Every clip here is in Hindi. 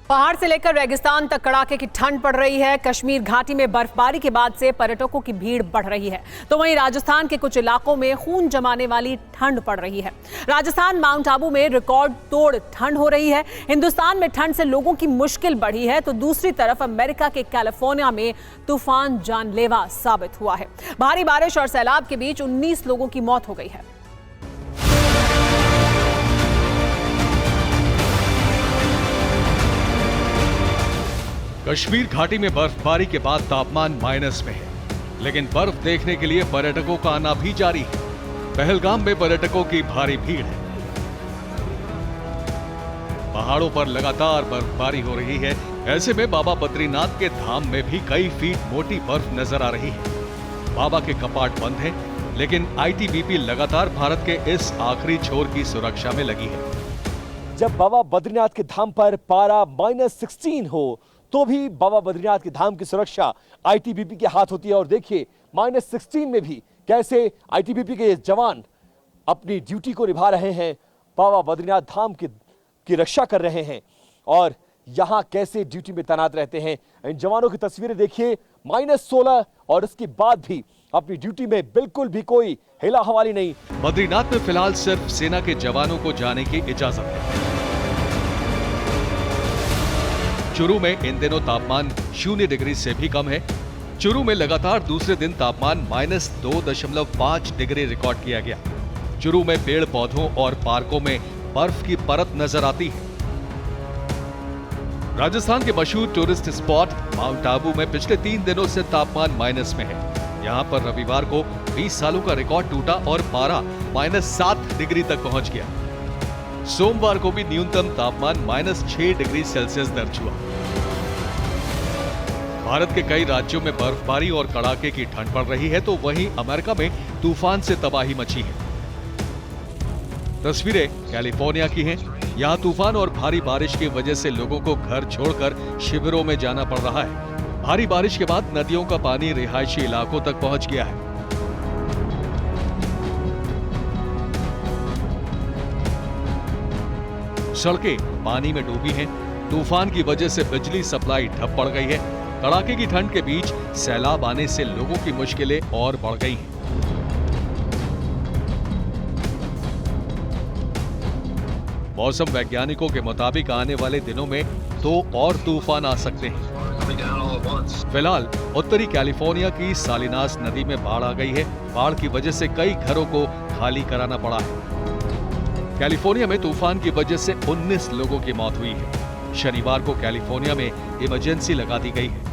पहाड़ से लेकर रेगिस्तान तक कड़ाके की ठंड पड़ रही है। कश्मीर घाटी में बर्फबारी के बाद से पर्यटकों की भीड़ बढ़ रही है, तो वहीं राजस्थान के कुछ इलाकों में खून जमाने वाली ठंड पड़ रही है। राजस्थान माउंट आबू में रिकॉर्ड तोड़ ठंड हो रही है। हिंदुस्तान में ठंड से लोगों की मुश्किल बढ़ी है, तो दूसरी तरफ अमेरिका के कैलिफोर्निया में तूफान जानलेवा साबित हुआ है। भारी बारिश और सैलाब के बीच 19 लोगों की मौत हो गई है। कश्मीर घाटी में बर्फबारी के बाद तापमान माइनस में है, लेकिन बर्फ देखने के लिए पर्यटकों का आना भी जारी है। पहलगाम में पर्यटकों की भारी भीड़ है। पहाड़ों पर लगातार बर्फबारी हो रही है। ऐसे में बाबा बद्रीनाथ के धाम में भी कई फीट मोटी बर्फ नजर आ रही है। बाबा के कपाट बंद हैं, लेकिन आईटीबीपी लगातार भारत के इस आखिरी छोर की सुरक्षा में लगी है। जब बाबा बद्रीनाथ के धाम पर पारा -16 हो, तो भी बाबा बद्रीनाथ के धाम की सुरक्षा आईटीबीपी के हाथ होती है। और देखिए -16 में भी कैसे आईटीबीपी के जवान अपनी ड्यूटी को निभा रहे हैं, बाबा बद्रीनाथ धाम की रक्षा कर रहे हैं और यहां कैसे ड्यूटी में तैनात रहते हैं। इन जवानों की तस्वीरें देखिए, -16 और इसके बाद भी अपनी ड्यूटी में बिल्कुल भी कोई हिला हवाली नहीं। बद्रीनाथ में फिलहाल सिर्फ सेना के जवानों को जाने की इजाजत है। चुरू में इन दिनों तापमान 0 डिग्री से भी कम है। चुरू में लगातार दूसरे दिन तापमान -2.5 डिग्री रिकॉर्ड किया गया। चुरू में पेड़ पौधों और पार्कों में बर्फ की परत नजर आती है। राजस्थान के मशहूर टूरिस्ट स्पॉट माउंट आबू में पिछले 3 दिनों से तापमान माइनस में है। यहाँ पर रविवार को 20 सालों का रिकॉर्ड टूटा और पारा -7 डिग्री तक पहुंच गया। सोमवार को भी न्यूनतम तापमान -6 डिग्री सेल्सियस दर्ज हुआ। भारत के कई राज्यों में बर्फबारी और कड़ाके की ठंड पड़ रही है, तो वहीं अमेरिका में तूफान से तबाही मची है। तस्वीरें कैलिफोर्निया की हैं। यहां तूफान और भारी बारिश की वजह से लोगों को घर छोड़कर शिविरों में जाना पड़ रहा है। भारी बारिश के बाद नदियों का पानी रिहायशी इलाकों तक पहुंच गया है। सड़कें पानी में डूबी हैं। तूफान की वजह से बिजली सप्लाई ठप पड़ गई है। कड़ाके की ठंड के बीच सैलाब आने से लोगों की मुश्किलें और बढ़ गई हैं। मौसम वैज्ञानिकों के मुताबिक आने वाले दिनों में 2 और तूफान आ सकते हैं। फिलहाल उत्तरी कैलिफोर्निया की सालिनास नदी में बाढ़ आ गई है। बाढ़ की वजह से कई घरों को खाली कराना पड़ा है। कैलिफोर्निया में तूफान की वजह से 19 लोगों की मौत हुई है। शनिवार को कैलिफोर्निया में इमरजेंसी लगा दी गई है।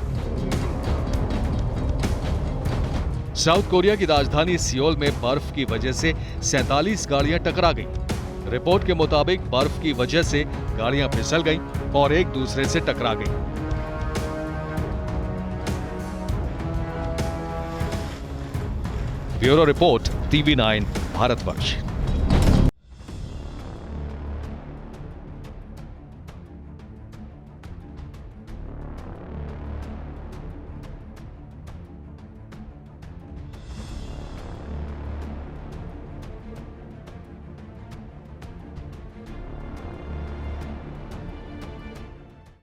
साउथ कोरिया की राजधानी सियोल में बर्फ की वजह से 47 गाड़ियां टकरा गईं। रिपोर्ट के मुताबिक बर्फ की वजह से गाड़ियां फिसल गईं और एक दूसरे से टकरा गईं। Bureau report, TV9 Bharatvarsh.